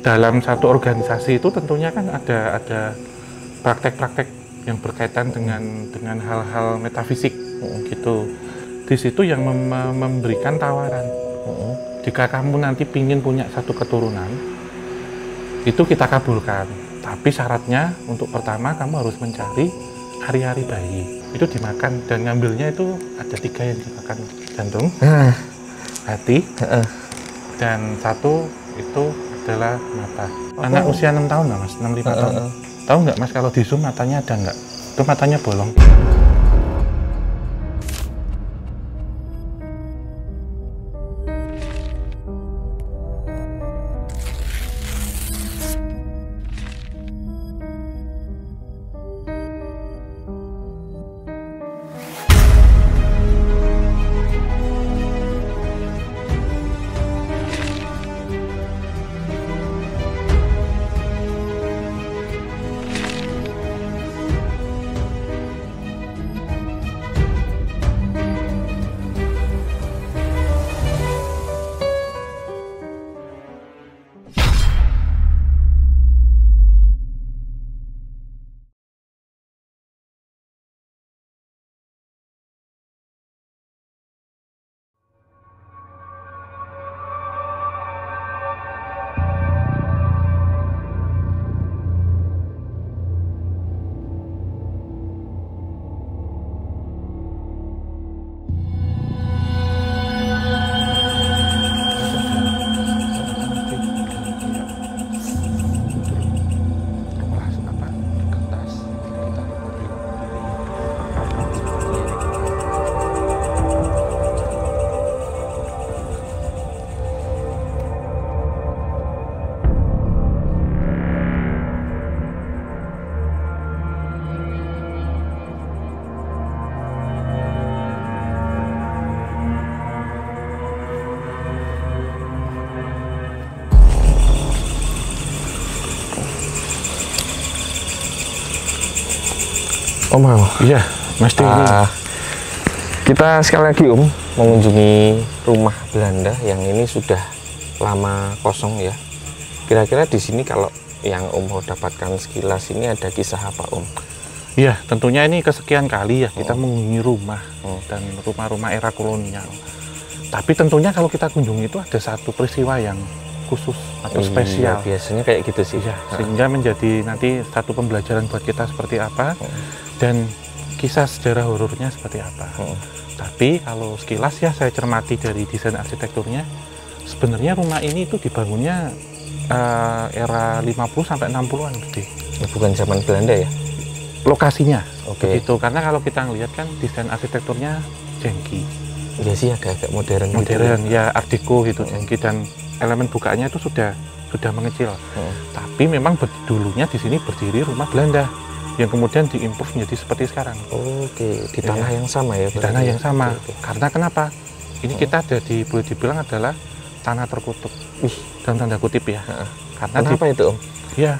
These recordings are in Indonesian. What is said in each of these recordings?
dalam satu organisasi itu tentunya kan ada praktek-praktek yang berkaitan dengan hal-hal metafisik gitu. Di situ yang memberikan tawaran. Jika kamu nanti pingin punya satu keturunan, itu kita kabulkan. Tapi syaratnya untuk pertama kamu harus mencari hari-hari bayi. Itu dimakan dan ngambilnya itu ada 3 yang dimakan: jantung, hati, dan 1 itu adalah mata. Anak usia 6 tahun lah mas, 6-5 tahun. Tahu nggak mas kalau di zoom matanya ada nggak? Itu matanya bolong. Om, Iya, mesti ini. Kita sekali lagi Om mengunjungi rumah Belanda yang ini sudah lama kosong ya. Kira-kira di sini kalau yang Om mau dapatkan sekilas ini ada kisah apa Om? Iya, tentunya ini kesekian kali ya kita mengunjungi rumah dan rumah-rumah era kolonial. Tapi tentunya kalau kita kunjungi itu ada satu peristiwa yang khusus atau spesial. Biasanya kayak gitu sih. Ya, sehingga menjadi nanti satu pembelajaran buat kita seperti apa dan kisah sejarah horornya seperti apa. Tapi kalau sekilas ya saya cermati dari desain arsitekturnya, sebenarnya rumah ini itu dibangunnya era 50 sampai 60-an gede. Bukan zaman Belanda ya? Lokasinya. Oke. Gitu. Karena kalau kita lihat kan desain arsitekturnya jengki. Iya sih, agak-agak modern. Modern gitu. Ya art deco gitu jengki, dan elemen bukaannya itu sudah mengecil. Tapi memang dulunya di sini berdiri rumah Belanda yang kemudian diimprove menjadi seperti sekarang. Oke, di tanah yang sama ya? Di tanah yang sama. Oke. Karena kenapa? Ini kita ada boleh dibilang adalah tanah terkutuk. Dalam tanda kutip ya. Karena kenapa itu Om? Ya,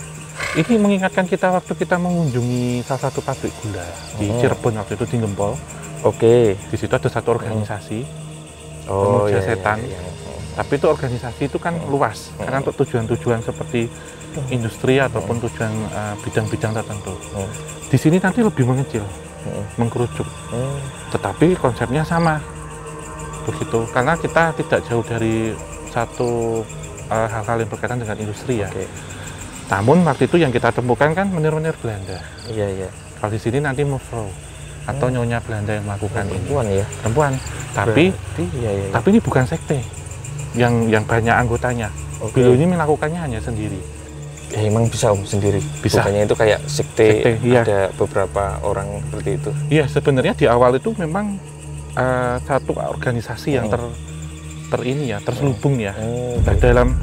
ini mengingatkan kita waktu kita mengunjungi salah satu pabrik gula di Cirebon waktu itu di Gempol. Oke. Di situ ada satu organisasi. Pemuja Setan. Tapi itu organisasi itu kan luas, karena untuk tujuan-tujuan seperti industri ataupun tujuan bidang-bidang tertentu. Di sini nanti lebih mengecil, mengkerucut, tetapi konsepnya sama, begitu. Karena kita tidak jauh dari satu hal-hal yang berkaitan dengan industri ya. Namun waktu itu yang kita temukan kan menir-menir Belanda. Iya. Kalau di sini nanti mevrouw atau nyonya Belanda yang melakukan perempuan ya. Perempuan. Tapi tapi ini bukan sekte yang banyak anggotanya. Beliau ini melakukannya hanya sendiri. Ya emang bisa Om sendiri. Bisa. Bukannya itu kayak sekte iya. Ada beberapa orang seperti itu. Iya, sebenarnya di awal itu memang satu organisasi yang terselubung ya. Nah, dalam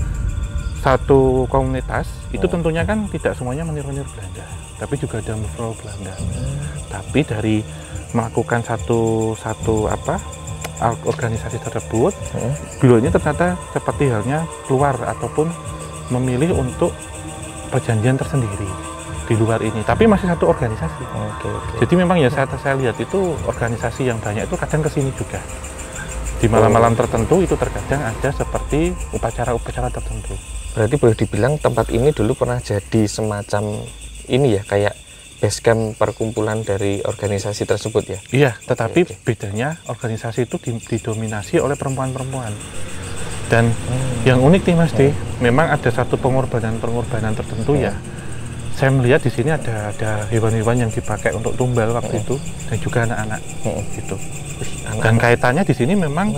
satu komunitas itu tentunya kan tidak semuanya menir-menir Belanda, tapi juga ada mevrouw Belanda. Tapi dari melakukan satu organisasi tersebut, beliau ini ternyata seperti halnya keluar ataupun memilih untuk perjanjian tersendiri di luar ini, tapi masih satu organisasi. Jadi memang ya saya lihat itu organisasi yang banyak itu kadang kesini juga di malam-malam tertentu, itu terkadang ada seperti upacara-upacara tertentu. Berarti boleh dibilang tempat ini dulu pernah jadi semacam ini ya, kayak base camp perkumpulan dari organisasi tersebut ya? Iya, tetapi Oke. bedanya organisasi itu didominasi oleh perempuan-perempuan. Dan yang unik nih Mas D, memang ada satu pengorbanan tertentu ya. Saya melihat di sini ada hewan-hewan yang dipakai untuk tumbal waktu itu, dan juga anak-anak gitu. Dan kaitannya di sini memang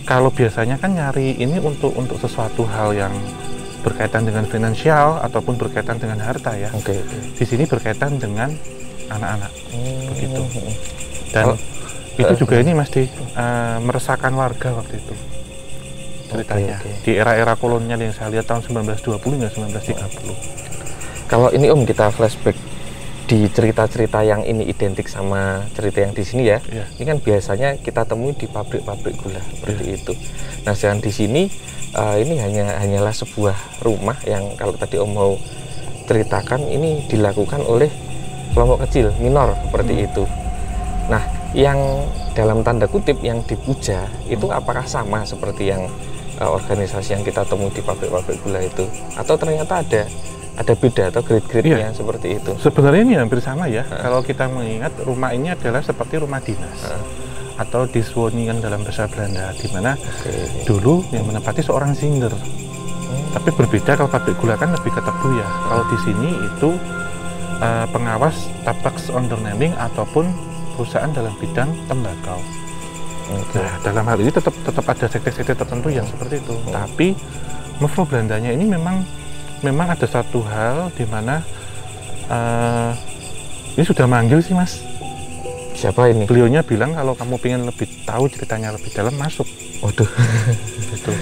kalau biasanya kan nyari ini untuk sesuatu hal yang berkaitan dengan finansial ataupun berkaitan dengan harta ya. Oke. Di sini berkaitan dengan anak-anak begitu. Dan itu juga ini Mas Di meresahkan warga waktu itu ceritanya. Di era-era kolonial yang saya lihat tahun 1920 hingga 1930. Kalau ini Om, kita flashback di cerita-cerita yang ini identik sama cerita yang di sini ya. Iya. Ini kan biasanya kita temui di pabrik-pabrik gula seperti itu. Nah, sedang di sini ini hanyalah sebuah rumah yang kalau tadi Om mau ceritakan ini dilakukan oleh kelompok kecil minor seperti itu. Nah, yang dalam tanda kutip yang dipuja itu apakah sama seperti yang organisasi yang kita temui di pabrik-pabrik gula itu, atau ternyata ada beda atau grade-grade-nya seperti itu? Sebenarnya ini hampir sama ya. Kalau kita mengingat rumah ini adalah seperti rumah dinas atau diswoningen dalam bahasa Belanda, di mana dulu yang menempati seorang zinder. Tapi berbeda kalau pabrik gula kan lebih ke tebu ya. Kalau di sini itu pengawas Tabaks-Onderneming ataupun perusahaan dalam bidang tembakau. Nah, dalam hal ini tetap ada sekte-sekte tertentu yang seperti itu. Tapi Mevrouw Belandanya ini memang ada satu hal di mana ini sudah manggil sih Mas. Siapa ini? Beliaunya bilang kalau kamu pengen lebih tahu ceritanya lebih dalam, masuk. Waduh. Gitu.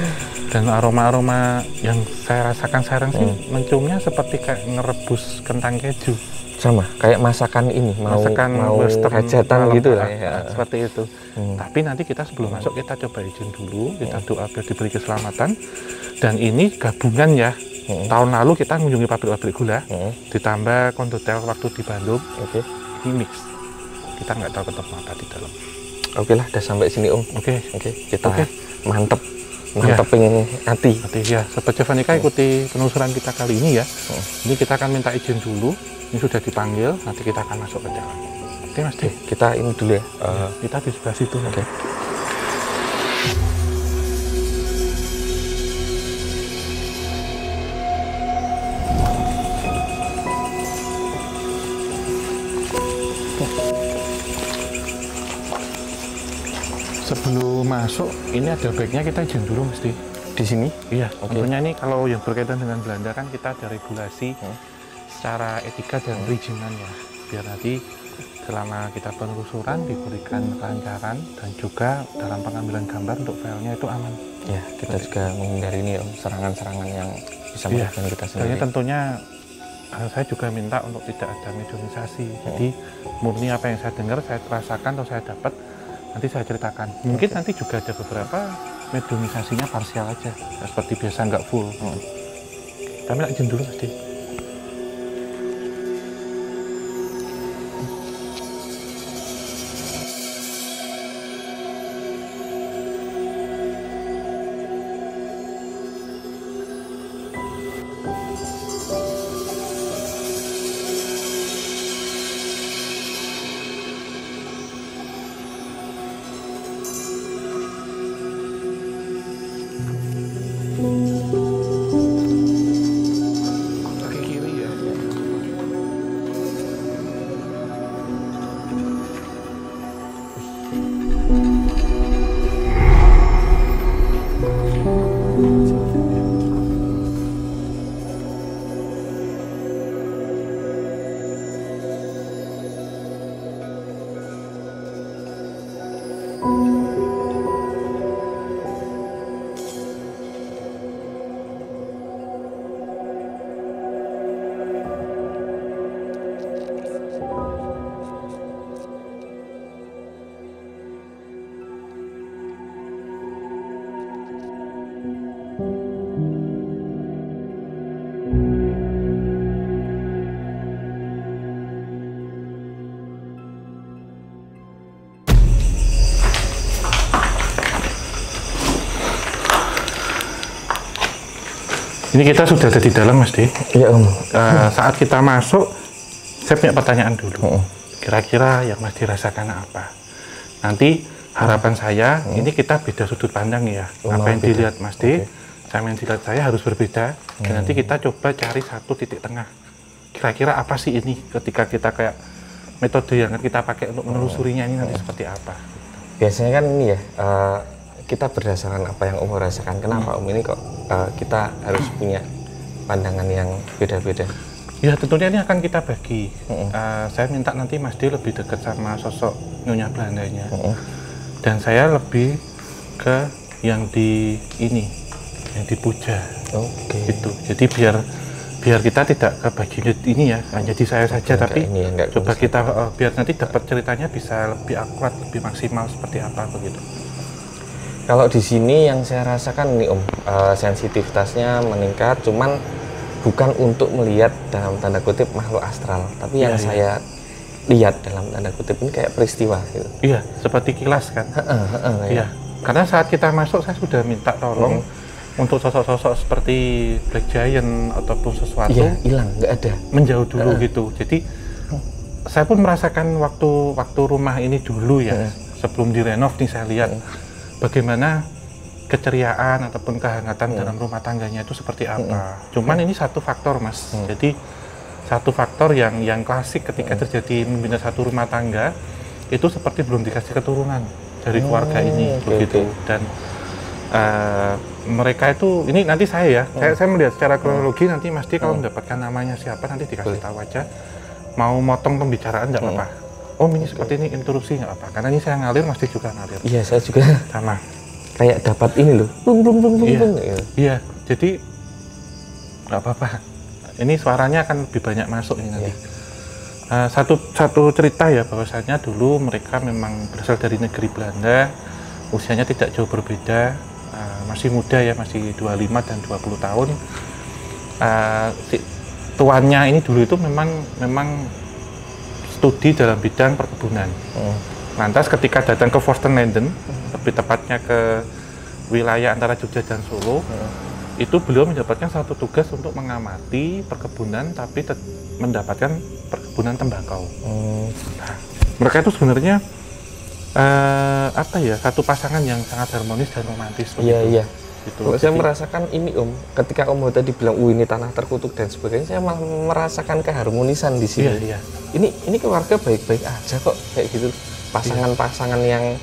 Dan aroma-aroma yang saya rasakan sekarang sih menciumnya seperti kayak ngerebus kentang keju. Sama, kayak masakan ini, mau western hajatan gitu lah ya. Seperti itu. Tapi nanti kita sebelum masuk kita coba izin dulu, kita doa biar diberi keselamatan. Dan ini gabungan ya. Tahun lalu kita mengunjungi pabrik-pabrik gula, ditambah kondotel waktu di Bandung. Ini mix. Kita nggak tahu ketemu apa di dalam. Oke lah, udah sampai sini Om. Oke, kita mantepin hati. Ya, Sobat Javanica ikuti penelusuran kita kali ini ya. Ini kita akan minta izin dulu. Ini sudah dipanggil, nanti kita akan masuk ke dalam. Oke Mas D. Kita ini dulu ya. Kita di sebelah situ. Oke. Sebelum masuk, ini ada baiknya kita izin dulu mesti. Di sini? Iya. Tentunya ini kalau yang berkaitan dengan Belanda kan kita ada regulasi secara etika dan perizinan ya. Biar nanti selama kita penelusuran diberikan kelancaran dan juga dalam pengambilan gambar untuk filenya itu aman. Ya, kita juga menghindari ini Om, serangan-serangan yang bisa merugikan kita sendiri. Tentunya saya juga minta untuk tidak ada mediumisasi. Jadi murni apa yang saya dengar, saya rasakan atau saya dapat, nanti saya ceritakan. Mungkin nanti juga ada beberapa mediumisasinya parsial aja, seperti biasa nggak full. Kami izin dulu Mas D. Ini kita sudah ada di dalam, Mas De. Iya Om. Saat kita masuk, saya punya pertanyaan dulu. Kira-kira yang Mas dirasakan apa? Nanti harapan saya, ini kita beda sudut pandang ya. Apa yang dilihat Mas De, sama yang dilihat saya harus berbeda. Dan nanti kita coba cari satu titik tengah. Kira-kira apa sih ini ketika kita kayak metode yang kita pakai untuk menelusurinya ini nanti seperti apa? Biasanya kan ini ya, kita berdasarkan apa yang Om rasakan. Kenapa Om ini kok kita harus punya pandangan yang beda-beda? Ya tentunya ini akan kita bagi. Saya minta nanti Mas D lebih dekat sama sosok Nyonya Belandanya. Dan saya lebih ke yang di ini, yang dipuja. Gitu. Jadi biar kita tidak kebagi ini ya, hanya di saya saja, tapi coba kita biar nanti dapat ceritanya bisa lebih akurat, lebih maksimal seperti apa begitu. Kalau di sini yang saya rasakan nih Om, sensitivitasnya meningkat, cuman bukan untuk melihat dalam tanda kutip makhluk astral, tapi yang saya lihat dalam tanda kutip ini kayak peristiwa gitu. Iya, seperti kilas kan. Iya, karena saat kita masuk saya sudah minta tolong untuk sosok-sosok seperti Black Giant ataupun sesuatu. Iya, hilang, nggak ada. Menjauh dulu gitu. Jadi saya pun merasakan waktu rumah ini dulu ya, sebelum direnov nih saya lihat. Bagaimana keceriaan ataupun kehangatan dalam rumah tangganya itu seperti apa. Cuman ini satu faktor Mas. Jadi satu faktor yang klasik ketika terjadi membina satu rumah tangga itu seperti belum dikasih keturunan dari keluarga ini begitu. Dan mereka itu ini nanti saya saya melihat secara kronologi nanti Mas D kalau mendapatkan namanya siapa nanti dikasih tahu aja. Mau motong pembicaraan nggak apa-apa. Om ini seperti ini interupsi nggak apa, karena ini saya ngalir, Mas D juga ngalir. Iya, saya juga sama. Kayak dapat ini loh, Iya, jadi nggak apa-apa. Ini suaranya akan lebih banyak masuk ini nanti. Satu cerita ya, bahwasanya dulu mereka memang berasal dari negeri Belanda, usianya tidak jauh berbeda, masih muda ya, masih 25 dan 20 tahun. Si tuannya ini dulu itu memang studi dalam bidang perkebunan. Lantas ketika datang ke Forstenlanden, lebih tepatnya ke wilayah antara Jogja dan Solo, itu beliau mendapatkan satu tugas untuk mengamati perkebunan, tapi mendapatkan perkebunan tembakau. Nah, mereka itu sebenarnya satu pasangan yang sangat harmonis dan romantis. Iya. Gitu. Saya merasakan ini Om, ketika Om tadi bilang ini tanah terkutuk dan sebagainya, saya malah merasakan keharmonisan di sini. Iya. Ini keluarga baik-baik aja kok kayak gitu. Pasangan-pasangan yang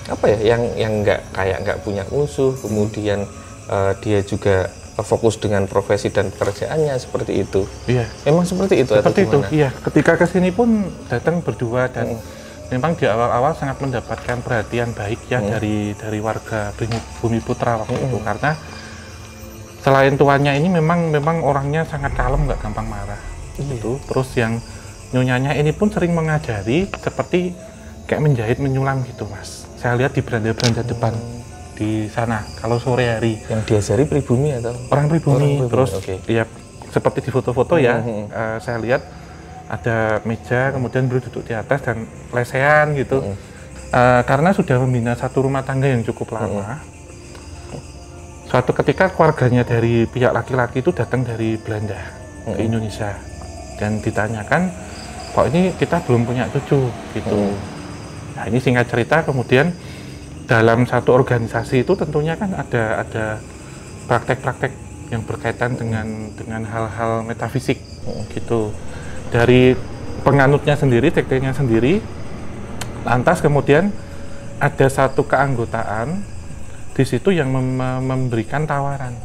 apa ya, yang nggak punya musuh, kemudian dia juga fokus dengan profesi dan pekerjaannya seperti itu. Iya. Memang seperti itu. Seperti itu. Iya. Ketika kesini pun datang berdua dan memang di awal-awal sangat mendapatkan perhatian baik ya dari warga Bumi Putra waktu itu, karena selain tuannya ini memang orangnya sangat kalem, nggak gampang marah. Gitu. Terus yang nyonyanya ini pun sering mengajari seperti kayak menjahit menyulam gitu Mas. Saya lihat di beranda-beranda depan di sana kalau sore hari. Yang diajari pribumi atau? Orang pribumi. Terus ya seperti di foto-foto ya, saya lihat ada meja, kemudian beliau duduk di atas dan lesehan gitu. Karena sudah membina satu rumah tangga yang cukup lama. Suatu ketika keluarganya dari pihak laki-laki itu datang dari Belanda ke Indonesia dan ditanyakan, kok ini kita belum punya cucu gitu. Nah ini singkat cerita, kemudian dalam satu organisasi itu tentunya kan ada praktek-praktek yang berkaitan dengan hal-hal metafisik gitu. Dari penganutnya sendiri, tekniknya sendiri, lantas kemudian ada satu keanggotaan di situ yang memberikan tawaran.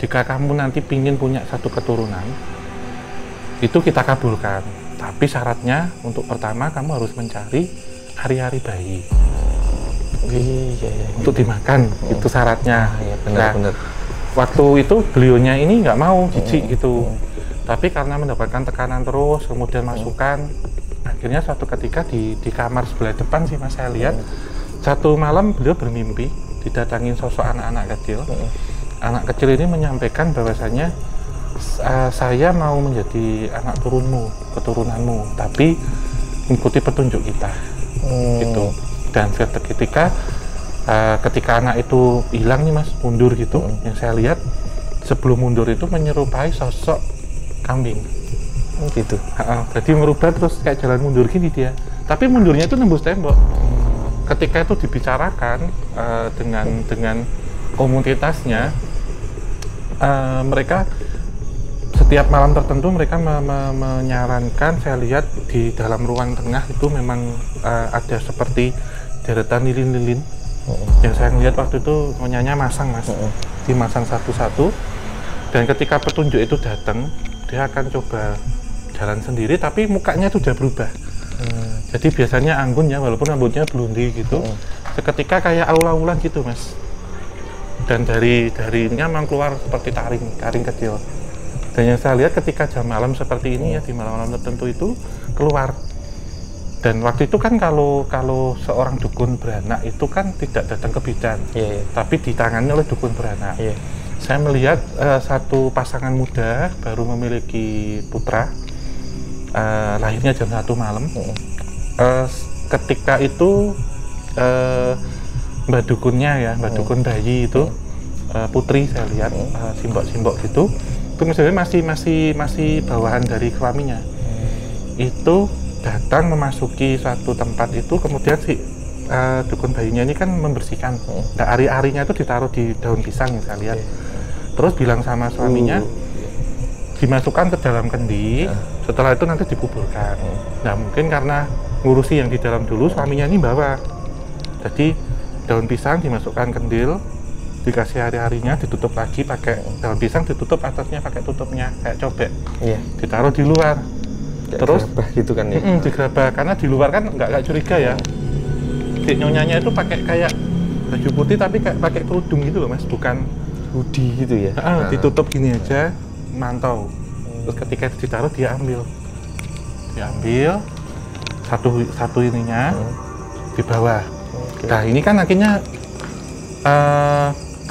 Jika kamu nanti pingin punya satu keturunan, itu kita kabulkan. Tapi syaratnya untuk pertama kamu harus mencari hari-hari bayi. Untuk dimakan, itu syaratnya. Benar. Waktu itu beliaunya ini nggak mau, jijik gitu. Tapi karena mendapatkan tekanan terus, kemudian masukan, akhirnya suatu ketika di kamar sebelah depan sih Mas, saya lihat satu malam beliau bermimpi didatangin sosok anak-anak kecil. Anak kecil ini menyampaikan bahwasanya saya mau menjadi anak keturunanmu, tapi ikuti petunjuk kita. Gitu. Dan ketika anak itu hilang nih Mas, mundur gitu, yang saya lihat sebelum mundur itu menyerupai sosok kambing. Gitu. Jadi merubah terus kayak jalan mundur gini dia. Tapi mundurnya itu nembus tembok. Ketika itu dibicarakan dengan komunitasnya, mereka setiap malam tertentu mereka menyarankan, saya lihat di dalam ruang tengah itu memang ada seperti deretan lilin-lilin. Yang saya lihat waktu itu nyanya masang mas, dimasang satu-satu, dan ketika petunjuk itu datang, dia akan coba jalan sendiri, tapi mukanya itu udah berubah. Jadi biasanya anggun ya, walaupun rambutnya blondi gitu, seketika kayak aul-aulan gitu mas. Dan darinya memang keluar seperti taring kecil. Dan yang saya lihat ketika jam malam seperti ini ya, di malam-malam tertentu itu keluar. Dan waktu itu kan kalau seorang dukun beranak itu kan tidak datang ke bidan, tapi ditangani oleh dukun beranak. Saya melihat satu pasangan muda baru memiliki putra, lahirnya jam 1 malam. Ketika itu mbak dukunnya ya, mbak dukun bayi itu putri, saya lihat simbok-simbok gitu, itu misalnya masih bawahan dari kelaminnya. Itu datang memasuki suatu tempat itu, kemudian si dukun bayinya ini kan membersihkan. Nah, ari-arinya itu ditaruh di daun pisang yang saya lihat. Terus bilang sama suaminya, dimasukkan ke dalam kendi, setelah itu nanti dikuburkan. Nah, mungkin karena ngurusi yang di dalam dulu, suaminya ini bawa. Jadi daun pisang dimasukkan kendil, dikasih hari-harinya, ditutup lagi pakai daun pisang, ditutup atasnya pakai tutupnya kayak cobek. Ditaruh di luar. Terus gitu kan ya. Digerabah, karena di luar kan nggak curiga ya. Si nyonyanya itu pakai kayak baju putih tapi kayak pakai kerudung gitu loh mas, bukan hoodie gitu ya. Ditutup gini aja, mantau. Terus ketika ditaruh dia ambil satu ininya di bawah. Nah ini kan akhirnya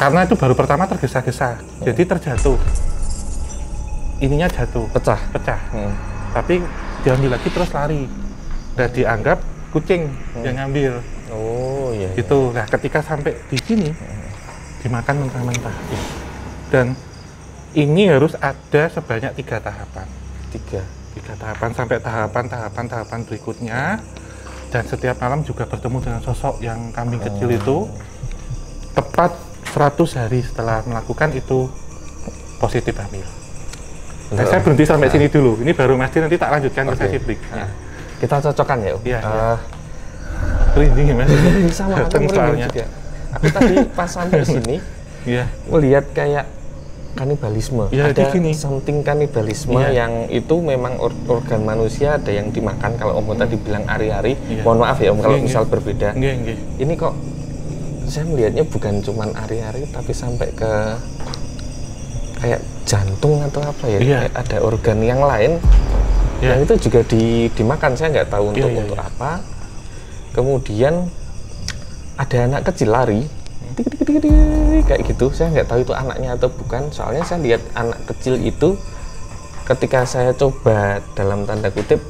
karena itu baru pertama tergesa-gesa, jadi terjatuh. Ininya jatuh, pecah. Tapi diambil lagi terus lari. Dan dianggap kucing yang ngambil. Gitu. Nah ketika sampai di sini dimakan mentah-mentah. Dan ini harus ada sebanyak 3 tahapan. Tiga tahapan sampai tahapan berikutnya. Dan setiap malam juga bertemu dengan sosok yang kambing kecil itu. Tepat 100 hari setelah melakukan itu positif hamil. Nah, saya berhenti sampai sini dulu. Ini baru Mas Di, nanti tak lanjutkan ke sesi berikutnya. Kita cocokkan ya. Merinding ya Mas. Sama aku merinding juga. Aku tadi pas sampai sini melihat kayak kanibalisme. Ada something kanibalisme yang itu memang organ manusia, ada yang dimakan. Kalau Om tadi bilang ari-ari, mohon maaf ya Om kalau misal berbeda. Ini kok saya melihatnya bukan cuman ari-ari tapi sampai ke kayak jantung atau apa ya, kayak ada organ yang lain yang itu juga dimakan. Saya nggak tahu untuk apa. Kemudian ada anak kecil lari kayak gitu, saya nggak tahu itu anaknya atau bukan, soalnya saya lihat anak kecil itu ketika saya coba dalam tanda kutip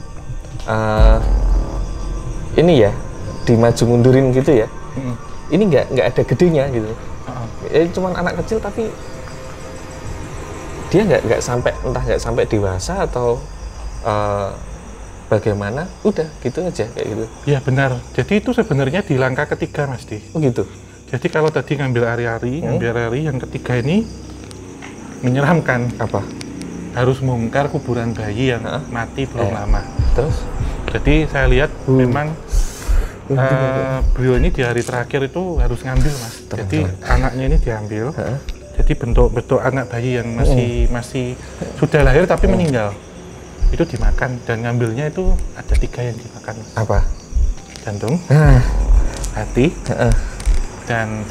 ini ya dimaju mundurin gitu ya, ini nggak ada gedenya gitu, cuman anak kecil tapi dia nggak sampai dewasa atau bagaimana, udah gitu aja kayak gitu. Ya benar, jadi itu sebenarnya di langkah ketiga Mas Di. Gitu. Jadi kalau tadi ngambil ari-ari, yang ketiga ini menyeramkan. Apa? Harus membongkar kuburan bayi yang mati belum lama. Terus? Jadi saya lihat memang beliau ini di hari terakhir itu harus ngambil Mas. Jadi anaknya ini diambil. Jadi bentuk anak bayi yang masih sudah lahir tapi meninggal itu dimakan, dan ngambilnya itu ada 3 yang dimakan. Apa? Jantung, hati, dan 1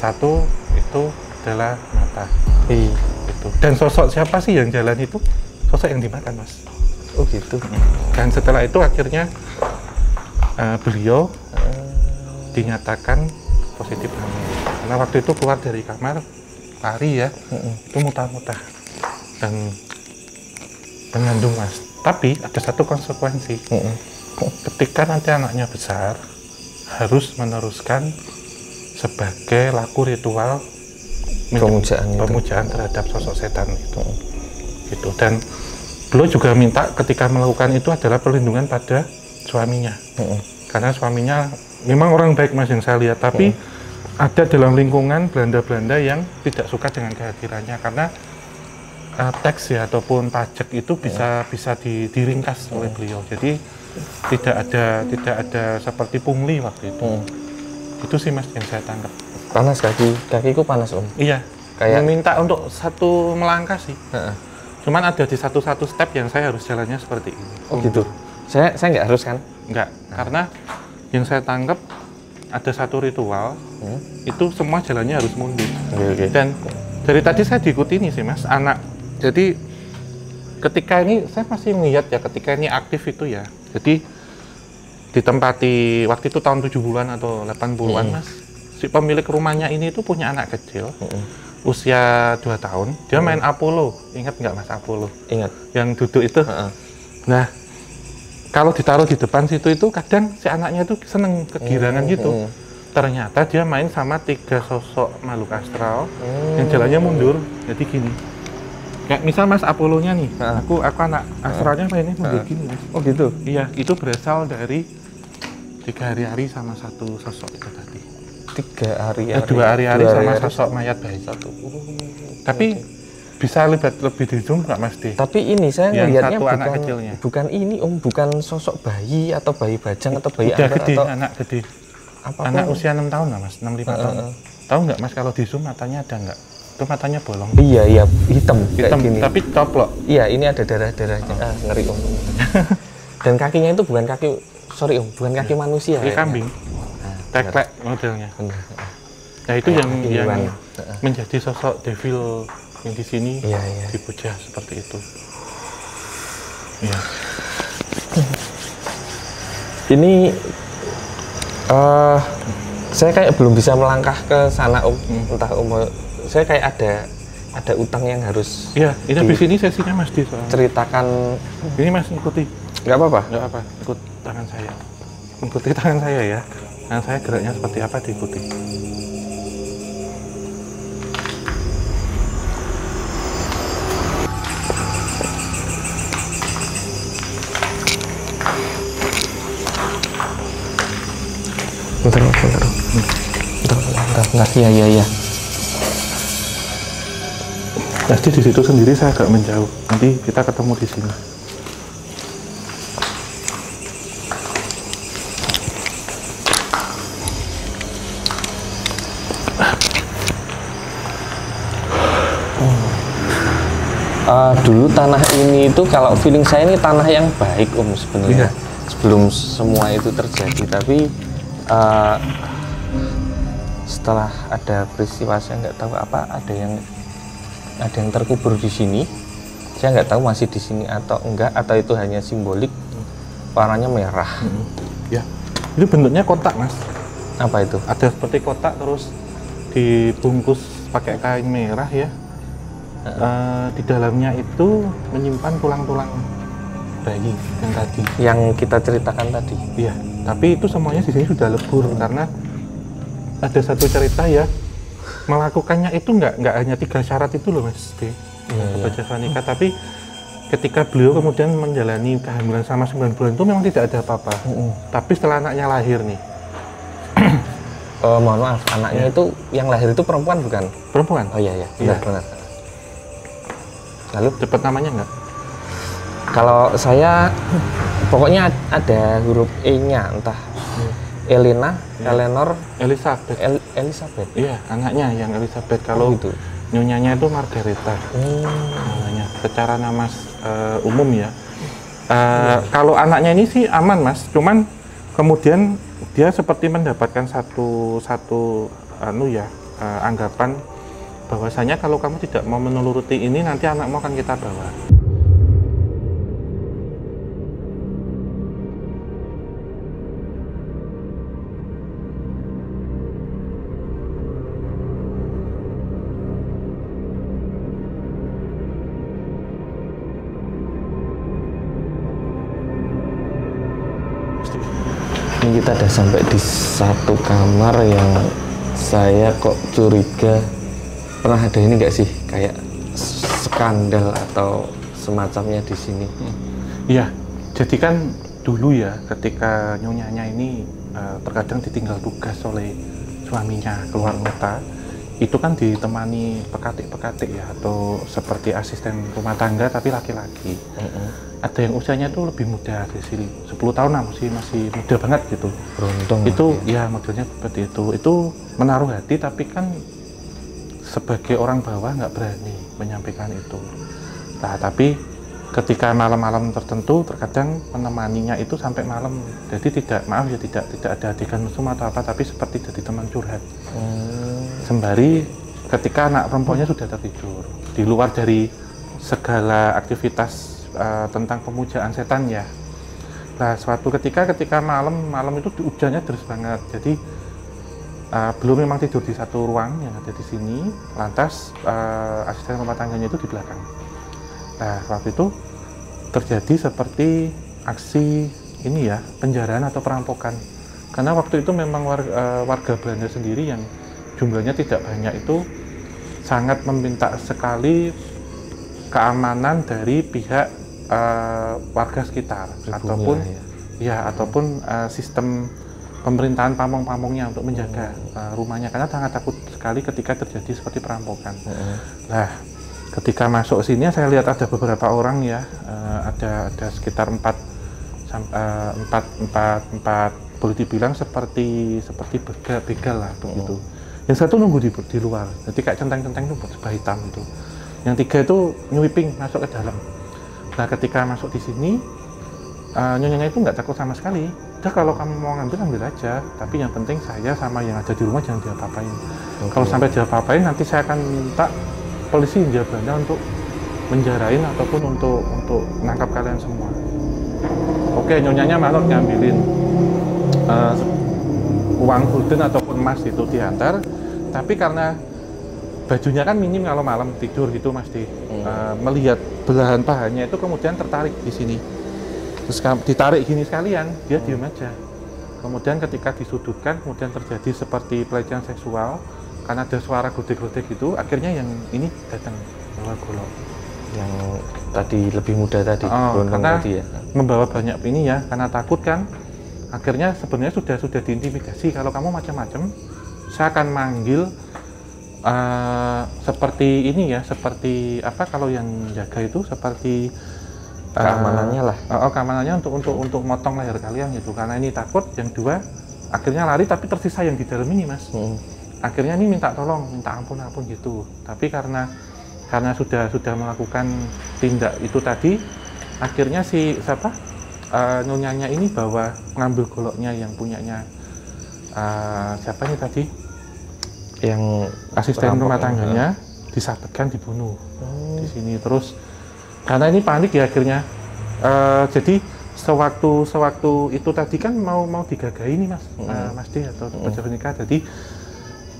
itu adalah mata. Itu. Dan sosok siapa sih yang jalan itu? Sosok yang dimakan Mas. Oh gitu. Dan setelah itu akhirnya beliau dinyatakan positif hamil. Karena waktu itu keluar dari kamar lari ya, itu muntah-muntah dan mengandung Mas. Tapi ada satu konsekuensi, ketika nanti anaknya besar harus meneruskan sebagai laku ritual pemujaan terhadap sosok setan itu. Gitu. Dan beliau juga minta ketika melakukan itu adalah perlindungan pada suaminya. Karena suaminya memang orang baik Mas yang saya lihat, tapi ada dalam lingkungan Belanda yang tidak suka dengan kehadirannya karena teks ya ataupun pajak itu bisa diringkas oleh beliau. Jadi tidak ada seperti pungli waktu itu. Itu sih Mas yang saya tangkap. Panas kakiku panas Om. Iya. Kayak minta untuk satu melangkah sih. Cuman ada di satu step yang saya harus jalannya seperti ini. Oh gitu. Saya nggak harus kan? Nggak, karena yang saya tangkap ada satu ritual itu semua jalannya harus mundur. Dan dari tadi saya diikuti nih sih Mas, anak. Jadi ketika ini saya masih melihat ya ketika ini aktif itu ya. Jadi ditempati waktu itu tahun 70-an atau 80-an Mas. Si pemilik rumahnya ini itu punya anak kecil. Usia 2 tahun, dia main Apollo. Ingat nggak Mas Apollo? Ingat. Yang duduk itu. Nah, kalau ditaruh di depan situ itu kadang si anaknya itu seneng kegirangan gitu. Ternyata dia main sama 3 sosok makhluk astral yang jalannya mundur. Jadi gini. Kayak misal Mas Apollo-nya nih, aku anak astralnya mainnya mundur gini Mas. Oh gitu? Iya, itu berasal dari 3 hari-hari sama satu sosok itu tadi. 3 hari-hari. 2 hari-hari sama sosok mayat bayi. Tapi bisa lebih di zoom nggak Mas D? Tapi ini saya ngelihatnya bukan ini Om, bukan sosok bayi atau bayi bajang atau bayi udah gede, atau anak gede. Apa anak usia 6 tahun nggak Mas? 6-5 tahun. Tahu nggak Mas kalau di zoom matanya ada nggak? Itu matanya bolong. Iya, hitam kayak gini. Tapi coplok. Iya, ini ada darah-darahnya. Ngeri Om. Dan kakinya itu bukan kaki, sorry Om, bukan kaki manusia. Kaki kambing. Teklek modelnya. Nah itu yang menjadi sosok devil yang di sini dipuja seperti itu. Ya. Ini saya kayak belum bisa melangkah ke sana Om. Entah Om, saya kayak ada utang yang harus. Iya, ini habis ini sesinya Mas Di. Ceritakan. Ini Mas ikuti. Nggak apa-apa. Nggak apa. Ikut tangan saya. Ikuti tangan saya ya. Nah, saya geraknya seperti apa diikuti. Bentar. Iya. Pasti di situ sendiri saya agak menjauh. Nanti kita ketemu di sini. Dulu tanah ini itu kalau feeling saya ini tanah yang baik Om sebenarnya. Sebelum semua itu terjadi, tapi setelah ada peristiwa saya nggak tahu apa, ada yang terkubur di sini. Saya nggak tahu masih di sini atau enggak, atau itu hanya simbolik. Warnanya merah. Ya, itu bentuknya kotak Mas. Apa itu? Ada seperti kotak terus dibungkus pakai kain merah ya. Di dalamnya itu menyimpan tulang-tulang bayi yang tadi. Yang kita ceritakan tadi. Iya. Tapi itu semuanya di sini sudah lebur karena ada satu cerita ya, melakukannya itu nggak hanya 3 syarat itu loh Mas B. Baca Sanika, tapi ketika beliau kemudian menjalani kehamilan selama 9 bulan itu memang tidak ada apa-apa. Tapi setelah anaknya lahir nih. Mohon maaf, anaknya itu yang lahir itu perempuan bukan? Perempuan. Oh iya. Benar. Lalu dapat namanya nggak? Kalau saya pokoknya ada huruf E-nya, entah Elena, Eleanor, Elizabeth. Elizabeth. Iya, anaknya yang Elizabeth. Kalau itu nyonyanya itu Margareta. Namanya secara nama umum ya. Kalau anaknya ini sih aman Mas, cuman kemudian dia seperti mendapatkan satu anggapan bahwasanya kalau kamu tidak mau menuruti ini nanti anakmu akan kita bawa. Ini kita udah sampai di satu kamar yang saya kok curiga pernah ada ini nggak sih kayak skandal atau semacamnya di sini? Iya, jadi kan dulu ya ketika nyonyanya ini terkadang ditinggal tugas oleh suaminya keluar kota, itu kan ditemani pekatik-pekatik ya, atau seperti asisten rumah tangga tapi laki-laki. Ada yang usianya tuh lebih muda dari sini, 10 tahun lah, masih muda banget gitu. Beruntung Itu ya modelnya seperti itu menaruh hati, tapi kan sebagai orang bawah nggak berani menyampaikan itu. Nah, tapi ketika malam-malam tertentu terkadang menemaninya itu sampai malam, jadi tidak ada adegan mesum atau apa, tapi seperti jadi teman curhat. Sembari ketika anak perempuannya sudah tertidur, di luar dari segala aktivitas tentang pemujaan setan ya. Nah, suatu ketika malam itu hujannya deras banget, jadi belum memang tidur di satu ruang yang ada di sini, lantas asisten rumah tangganya itu di belakang. Nah, waktu itu terjadi seperti aksi ini ya, penjaraan atau perampokan. Karena waktu itu memang warga Belanda sendiri yang jumlahnya tidak banyak itu sangat meminta sekali keamanan dari pihak warga sekitar, ataupun ataupun sistem pemerintahan pamong-pamongnya untuk menjaga rumahnya, karena sangat takut sekali ketika terjadi seperti perampokan. Nah, ketika masuk sini saya lihat ada beberapa orang ya, ada sekitar 4 boleh dibilang seperti begal lah begitu. Yang satu nunggu di luar, jadi kayak centeng-centeng itu serba hitam itu. Yang 3 itu nyuiping masuk ke dalam. Nah, ketika masuk di sini nyonyanya itu nggak takut sama sekali. Udah, kalau kamu mau ambil aja, tapi yang penting saya sama yang ada di rumah jangan diapa-apain. Kalau sampai diapa-apain nanti saya akan minta polisi Hindia Belanda untuk menjarain ataupun untuk menangkap kalian semua. Oke, nyonyanya manut ngambilin uang gulden ataupun emas itu diantar, tapi karena bajunya kan minim kalau malam tidur gitu Mas Di, melihat belahan pahanya itu kemudian tertarik di sini, terus ditarik gini sekalian, dia diem aja. Kemudian ketika disudutkan kemudian terjadi seperti pelecehan seksual karena ada suara godek-godek gitu, akhirnya yang ini datang bawa golok. Yang tadi lebih muda tadi, karena tadi ya, membawa banyak ini ya, karena takut kan. Akhirnya sebenarnya sudah diintimidasi, kalau kamu macam-macam saya akan manggil seperti ini ya, seperti apa kalau yang jaga itu seperti keamanannya lah. Keamanannya untuk motong leher kalian gitu, karena ini takut. Yang 2 akhirnya lari, tapi tersisa yang di dalam ini Mas. Akhirnya ini minta tolong, minta ampun gitu, tapi karena sudah melakukan tindak itu tadi, akhirnya nyonyanya ini bawa ngambil goloknya yang punyanya siapa ini tadi, yang asisten rumah tangganya, disabetkan, dibunuh di sini. Terus karena ini panik ya akhirnya, jadi sewaktu itu tadi kan mau digagahi nih Mas D atau pejabat nikah, jadi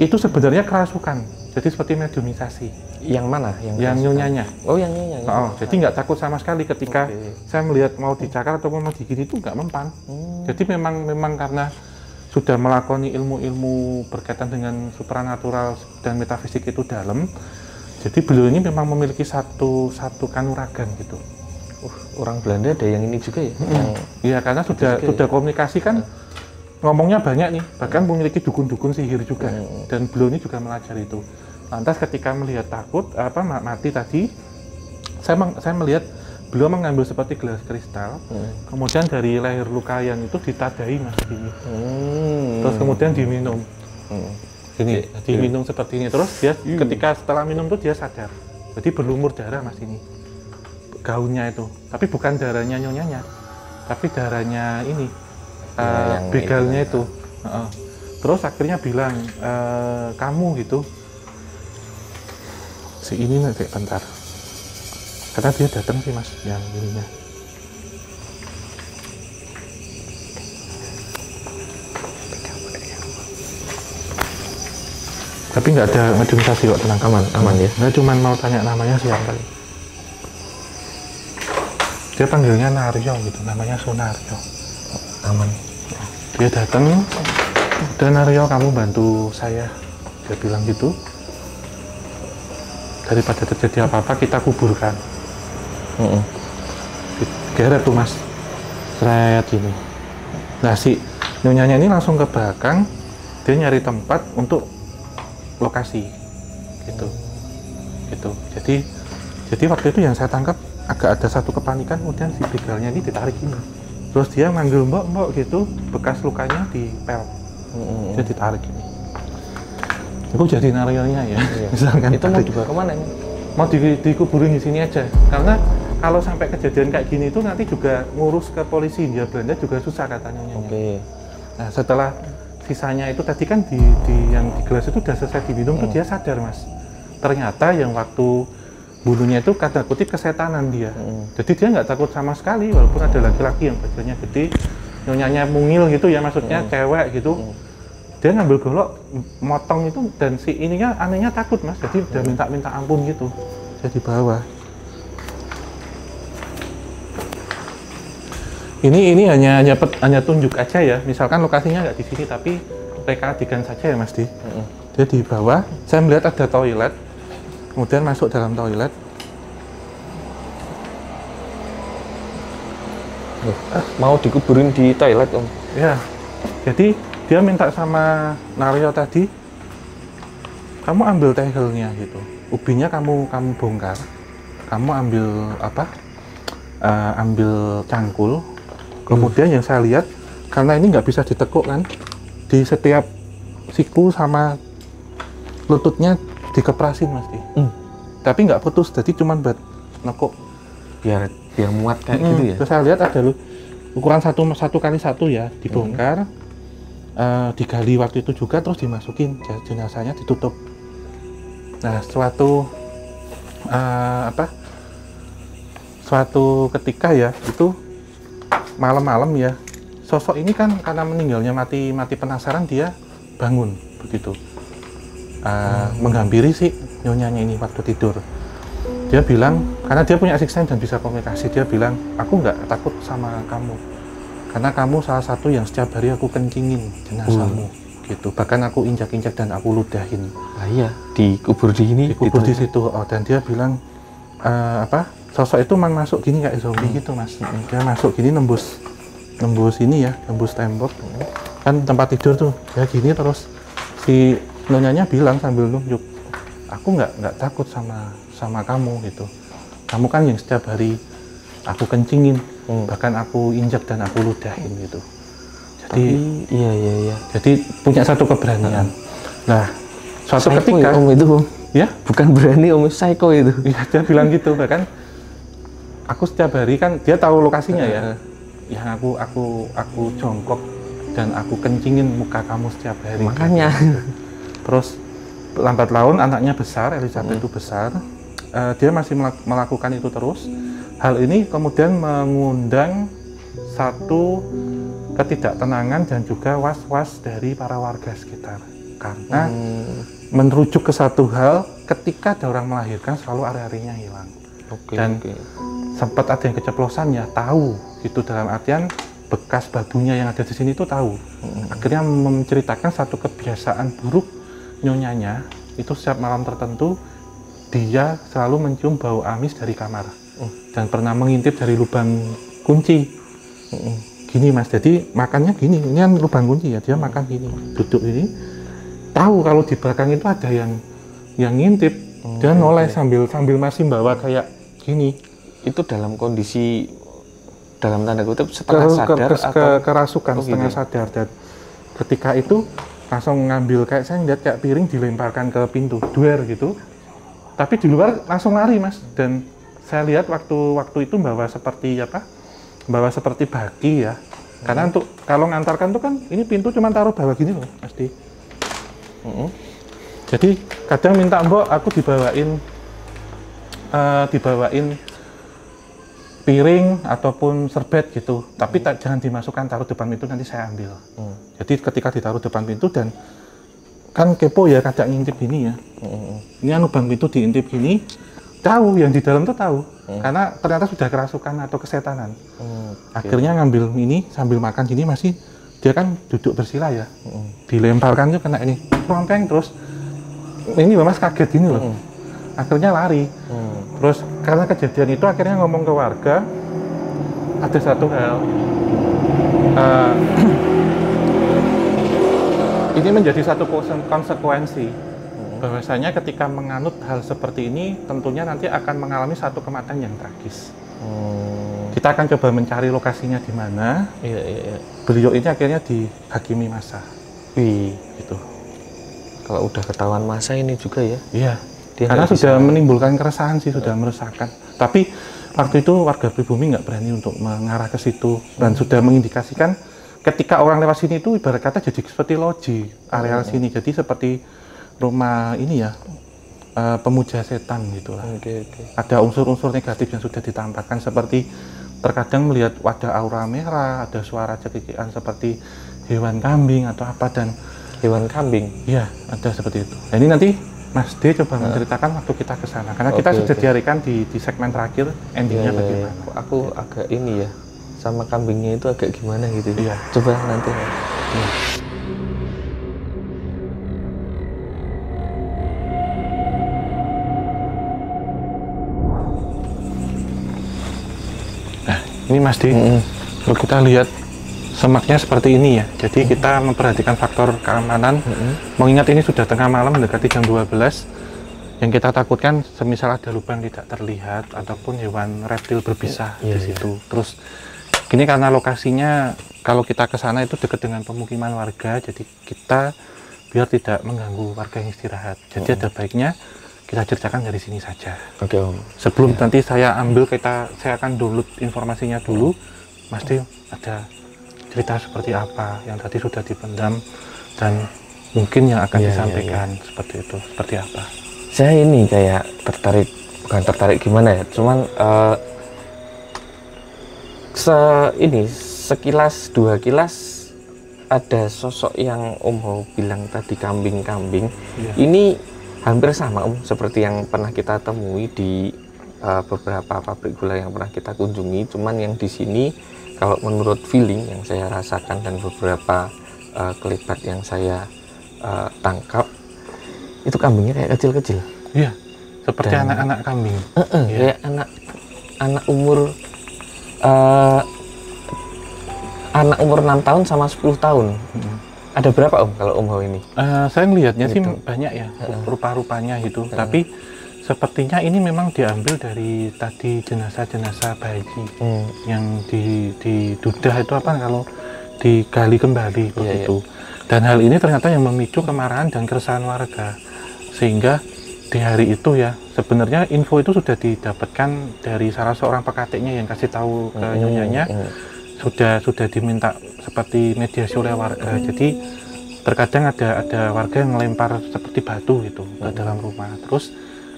itu sebenarnya kerasukan, jadi seperti mediumisasi. Yang mana? Yang nyonyanya. Oh, yang nyonyanya. Jadi nggak takut sama sekali ketika saya melihat mau dicakar ataupun mau digini itu nggak mempan. Jadi memang karena sudah melakoni ilmu-ilmu berkaitan dengan supranatural dan metafisik itu dalam, jadi beliau ini memang memiliki satu kanuragan gitu. Orang Belanda ada yang ini juga ya? Iya, karena sudah komunikasi kan, ngomongnya banyak nih, bahkan memiliki dukun-dukun sihir juga, dan beliau ini juga melajari itu. Lantas ketika melihat takut mati tadi, saya melihat beliau mengambil seperti gelas kristal, kemudian dari leher lukayan itu ditadai Mas gini, terus kemudian diminum, gini, diminum seperti ini, terus dia ketika setelah minum itu dia sadar, jadi berlumur darah Mas ini, gaunnya itu, tapi bukan darahnya nyonyanya, tapi darahnya ini, begalnya itu. Terus akhirnya bilang, kamu gitu, si ini nanti bentar. Karena dia datang sih Mas, yang ininya. Tapi nggak ada mediumisasi kok, tenang. Aman ya. Nggak, cuma mau tanya namanya siapa. Dia panggilnya Naryo gitu, namanya Sunaryo. Aman. Dia datang, dan Naryo kamu bantu saya, dia bilang gitu. daripada terjadi apa-apa kita kuburkan. Geret tuh mas, seret gini. Nah si nyonyanya ini langsung ke belakang, dia nyari tempat untuk lokasi, gitu. Jadi waktu itu yang saya tangkap agak ada satu kepanikan, kemudian si begalnya ini ditarik ini. Terus dia manggil mbok gitu, bekas lukanya dipel, dia ditarik ini. Itu jadi narionya ya. Misalkan itu mau dibawa kemana ini? Mau dikuburin di sini aja, karena kalau sampai kejadian kayak gini itu nanti juga ngurus ke polisi Hindia Belanda juga susah katanya. Nah setelah sisanya itu tadi kan di yang di gelas itu udah selesai diminum tuh dia sadar mas. Ternyata yang waktu bunuhnya itu kata kutip kesetanan dia. Jadi dia nggak takut sama sekali walaupun ada laki-laki yang badannya gede, nyonyanya mungil gitu ya maksudnya cewek gitu. Dia ngambil golok, motong itu dan si ininya anehnya takut mas. Jadi udah minta ampun gitu. Jadi bawah. Ini hanya tunjuk aja ya. Misalkan lokasinya nggak di sini tapi reka adegan saja ya mas Di. Dia di bawah. Saya melihat ada toilet. Kemudian masuk dalam toilet. Mau dikuburin di toilet om? Ya, jadi dia minta sama Naryo tadi, kamu ambil tehelnya gitu, ubinya kamu bongkar, kamu ambil apa? Ambil cangkul. Kemudian yang saya lihat, karena ini nggak bisa ditekuk kan, di setiap siku sama lututnya dikeprasin mas Di. Tapi nggak putus, jadi cuma buat nekuk biar muat kayak gitu ya. Terus saya lihat ada ukuran 1 kali 1 ya, dibongkar, digali waktu itu juga, terus dimasukin jenazahnya ditutup. Nah suatu ketika ya itu malam-malam ya, sosok ini kan karena meninggalnya mati penasaran dia bangun begitu. Menghampiri si nyonyanya ini waktu tidur. Dia bilang, karena dia punya sixth sense dan bisa komunikasi, dia bilang, aku nggak takut sama kamu karena kamu salah satu yang setiap hari aku kencingin jenazahmu gitu, bahkan aku injak-injak dan aku ludahin. Iya, dikubur di ini, dikubur di situ. Dan dia bilang sosok itu masuk gini kayak zombie gitu mas. Dia masuk gini nembus ini ya, nembus tembok kan tempat tidur tuh ya gini, terus si nonyanya bilang sambil nunjuk, aku nggak takut sama kamu gitu, kamu kan yang setiap hari aku kencingin, bahkan aku injak dan aku ludahin gitu. Jadi iya. Jadi punya satu keberanian. Nah suatu psycho ketika ya, om itu ya bukan berani om, psycho itu. Ya, dia bilang gitu, bahkan aku setiap hari kan dia tahu lokasinya ya, yang aku jongkok dan aku kencingin muka kamu setiap hari. Makanya. Terus lambat laun anaknya besar, Elizabeth itu besar, dia masih melakukan itu terus. Hal ini kemudian mengundang satu ketidaktenangan dan juga was-was dari para warga sekitar. Karena merujuk ke satu hal, ketika ada orang melahirkan selalu ari-arinya hilang. Dan sempat ada yang keceplosan ya, tahu gitu, dalam artian bekas babunya yang ada di sini itu tahu. Akhirnya menceritakan satu kebiasaan buruk nyonyanya, itu setiap malam tertentu dia selalu mencium bau amis dari kamar dan pernah mengintip dari lubang kunci. Gini mas, jadi makannya gini, ini kan lubang kunci ya, dia makan gini, duduk ini, tahu kalau di belakang itu ada yang ngintip. Dia noleh sambil masih bawa kayak gini. Itu dalam kondisi, dalam tanda kutip setengah sadar atau kerasukan, setengah sadar. Dan ketika itu langsung ngambil, kayak saya lihat kayak piring dilemparkan ke pintu duer gitu, tapi di luar langsung lari mas. Dan saya lihat waktu itu bawa seperti baki ya, karena untuk kalau ngantarkan tuh kan ini pintu cuma taruh bawah gini loh mas Di. Jadi kadang minta mbok aku dibawain piring ataupun serbet gitu, tapi jangan dimasukkan, taruh depan pintu, nanti saya ambil. Jadi ketika ditaruh depan pintu, dan kan kepo ya, kadang ngintip gini ya, ini lubang pintu diintip gini, tahu yang di dalam tuh tahu, karena ternyata sudah kerasukan atau kesetanan. Akhirnya ngambil ini sambil makan gini, masih dia kan duduk bersila ya, dilemparkan tuh kena ini rompeng, terus ini mas kaget gini loh. akhirnya lari. Terus karena kejadian itu akhirnya ngomong ke warga, ada satu hal, ini menjadi satu konsekuensi bahwasanya ketika menganut hal seperti ini tentunya nanti akan mengalami satu kematian yang tragis. Kita akan coba mencari lokasinya di mana. Beliau ini akhirnya dihakimi massa. Gitu. Kalau udah ketahuan massa ini juga ya? Iya. Karena sudah menimbulkan keresahan sih, sudah meresahkan. Tapi waktu itu warga pribumi nggak berani untuk mengarah ke situ dan sudah mengindikasikan ketika orang lewat sini itu ibarat kata jadi seperti loji areal sini. Jadi seperti rumah ini ya, pemuja setan gitulah. Ada unsur-unsur negatif yang sudah ditampakkan seperti terkadang melihat wadah aura merah, ada suara cekikikan seperti hewan kambing atau apa dan hewan kambing. Iya, ada seperti itu. Nah, ini nanti Mas D coba menceritakan waktu kita ke sana karena kita sudah diarikan di segmen terakhir endingnya bagaimana. Aku agak ini ya sama kambingnya itu agak gimana gitu. Iya. Coba nanti. Nah, ini Mas D. Kalau kita lihat semaknya seperti ini ya. Jadi kita memperhatikan faktor keamanan. Mengingat ini sudah tengah malam mendekati jam 12. Yang kita takutkan semisal ada lubang tidak terlihat ataupun hewan reptil berbisa di situ. Terus ini karena lokasinya kalau kita ke sana itu dekat dengan pemukiman warga, jadi kita biar tidak mengganggu warga yang istirahat. Jadi ada baiknya kita ceritakan dari sini saja. Oke, Om. Sebelum nanti saya ambil, saya akan download informasinya dulu. Mas D, ada cerita seperti apa yang tadi sudah dipendam dan mungkin yang akan disampaikan seperti itu, seperti apa? Saya ini kayak bukan tertarik gimana ya, cuman sekilas dua kilas ada sosok yang Om Ho bilang tadi kambing-kambing. Ini hampir sama Om seperti yang pernah kita temui di beberapa pabrik gula yang pernah kita kunjungi, cuman yang di sini kalau menurut feeling yang saya rasakan dan beberapa kelipat yang saya tangkap, itu kambingnya kayak kecil-kecil. Iya, seperti anak-anak kambing. Kayak anak umur 6 tahun sama 10 tahun. Ada berapa Om kalau Om Ho ini? Saya melihatnya sih banyak ya, rupa-rupanya gitu. Tapi sepertinya ini memang diambil dari tadi jenazah-jenazah bayi yang didudah itu apa kalau digali kembali begitu. Dan hal ini ternyata yang memicu kemarahan dan keresahan warga. Sehingga di hari itu ya, sebenarnya info itu sudah didapatkan dari salah seorang pekatiknya yang kasih tahu ke nyonyanya. Sudah diminta seperti mediasi oleh warga. Jadi terkadang ada warga yang melempar seperti batu gitu ke dalam rumah. Terus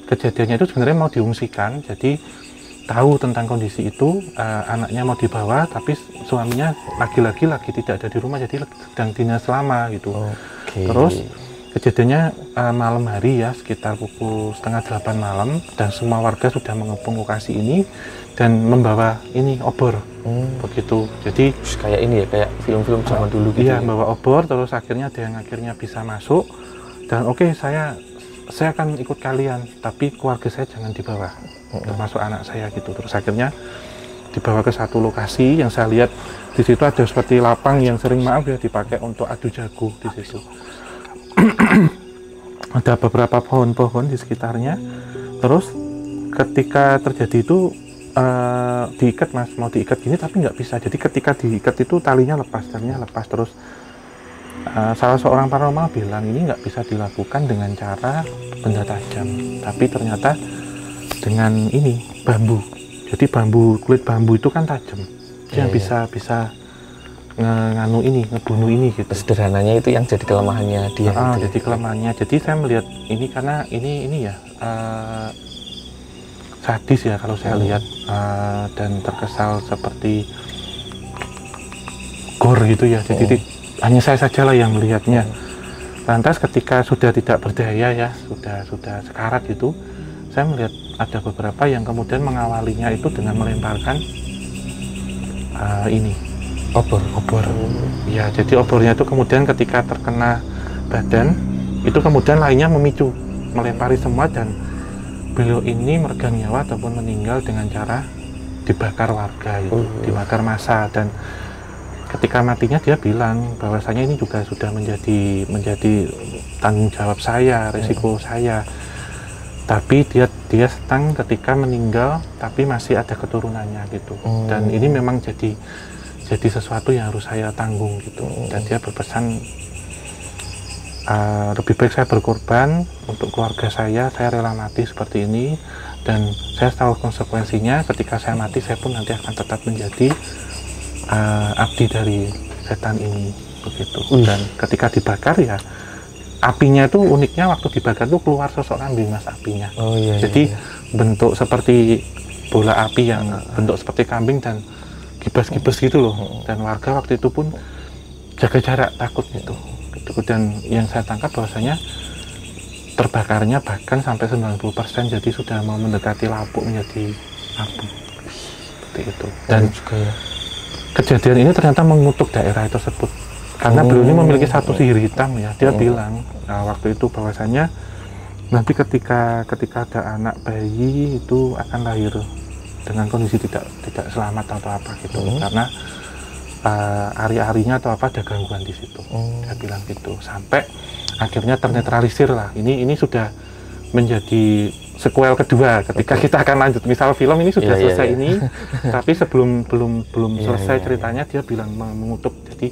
kejadiannya itu sebenarnya mau diungsikan, jadi tahu tentang kondisi itu, anaknya mau dibawa tapi suaminya lagi tidak ada di rumah, jadi sedang dinas lama gitu. Terus kejadiannya malam hari ya, sekitar pukul 7:30 malam, dan semua warga sudah mengepung lokasi ini dan membawa ini obor begitu. Jadi kayak ini ya, kayak film-film zaman dulu gitu. Iya, membawa obor, terus akhirnya ada yang akhirnya bisa masuk dan oke, saya akan ikut kalian, tapi keluarga saya jangan dibawa, termasuk anak saya gitu. Terus akhirnya dibawa ke satu lokasi yang saya lihat di situ ada seperti lapang yang sering dipakai untuk adu jago di situ. Ada beberapa pohon-pohon di sekitarnya. Terus ketika terjadi itu diikat Mas, mau diikat gini tapi nggak bisa. Jadi ketika diikat itu talinya lepas terus. Salah seorang paranormal bilang ini nggak bisa dilakukan dengan cara benda tajam, tapi ternyata dengan ini bambu. Jadi kulit bambu itu kan tajam, yang bisa ngebunuh ini gitu. Sederhananya itu yang jadi kelemahannya dia. Jadi kelemahannya. Jadi saya melihat ini karena ini ya sadis ya kalau saya lihat, dan terkesal seperti gore gitu ya. Jadi hanya saya sajalah yang melihatnya. Lantas ketika sudah tidak berdaya ya, sudah sekarat gitu, saya melihat ada beberapa yang kemudian mengawalinya itu dengan melemparkan obor. Ya, jadi obornya itu kemudian ketika terkena badan itu kemudian lainnya melempari semua dan beliau ini meregang nyawa ataupun meninggal dengan cara dibakar warga itu, dibakar massa. Dan ketika matinya dia bilang bahwasanya ini juga sudah menjadi tanggung jawab saya, resiko saya. Tapi dia senang ketika meninggal tapi masih ada keturunannya gitu. Dan ini memang jadi sesuatu yang harus saya tanggung gitu. Dan dia berpesan lebih baik saya berkorban untuk keluarga saya rela mati seperti ini, dan saya tahu konsekuensinya ketika saya mati saya pun nanti akan tetap menjadi abdi dari setan ini begitu. Dan ketika dibakar ya apinya itu uniknya waktu dibakar itu keluar sosok kambing mas apinya. Jadi bentuk seperti bola api yang bentuk seperti kambing dan gibas-gibas gitu loh. Dan warga waktu itu pun jaga jarak takut gitu. Dan yang saya tangkap bahwasanya terbakarnya bahkan sampai 90%, jadi sudah mau mendekati lapuk menjadi abu seperti itu. Dan juga ya, kejadian ini ternyata mengutuk daerah tersebut karena beliau ini memiliki satu sihir hitam ya. Dia bilang waktu itu bahwasanya nanti ketika ada anak bayi itu akan lahir dengan kondisi tidak selamat atau apa gitu, karena ari-arinya atau apa ada gangguan di situ. Dia bilang gitu sampai akhirnya ternetralisir lah. Ini sudah menjadi sequel kedua ketika kita akan lanjut. Misal film ini sudah selesai ini, tapi sebelum belum selesai ceritanya dia bilang mengutuk. Jadi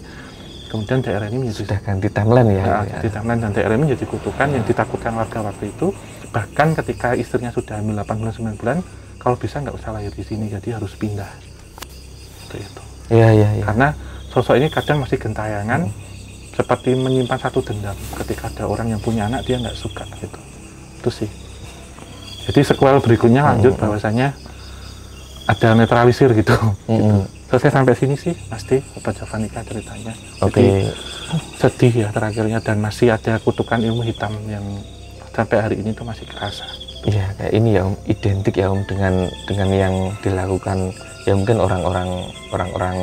kemudian daerah ini menjadi sudah ganti timeline ya. Ganti timeline dan daerah ini menjadi kutukan yang ditakutkan warga waktu itu. Bahkan ketika istrinya sudah hamil 8 bulan 9 bulan, kalau bisa nggak usah lahir di sini, jadi harus pindah. Seperti itu. Iya. Karena sosok ini kadang masih gentayangan, seperti menyimpan satu dendam. Ketika ada orang yang punya anak dia nggak suka gitu. Itu sih. Jadi sequel berikutnya lanjut bahwasanya ada netralisir gitu. Gitu. Selesai sampai sini sih pasti Obat Javanica ceritanya. Jadi sedih ya terakhirnya, dan masih ada kutukan ilmu hitam yang sampai hari ini tuh masih kerasa. Iya, kayak ini ya Om, identik ya Om dengan yang dilakukan ya mungkin orang-orang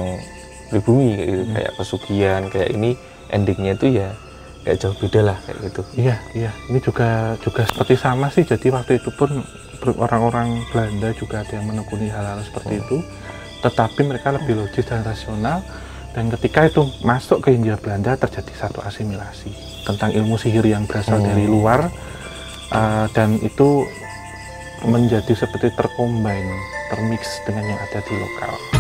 pribumi kayak gitu, kayak pesugihan kayak ini, endingnya itu ya kayak jauh beda lah kayak gitu. Iya, ini juga seperti sama sih. Jadi waktu itu pun orang-orang Belanda juga ada yang menekuni hal-hal seperti itu, tetapi mereka lebih logis dan rasional. Dan ketika itu masuk ke Hindia Belanda terjadi satu asimilasi tentang ilmu sihir yang berasal dari luar, dan itu menjadi seperti termix dengan yang ada di lokal.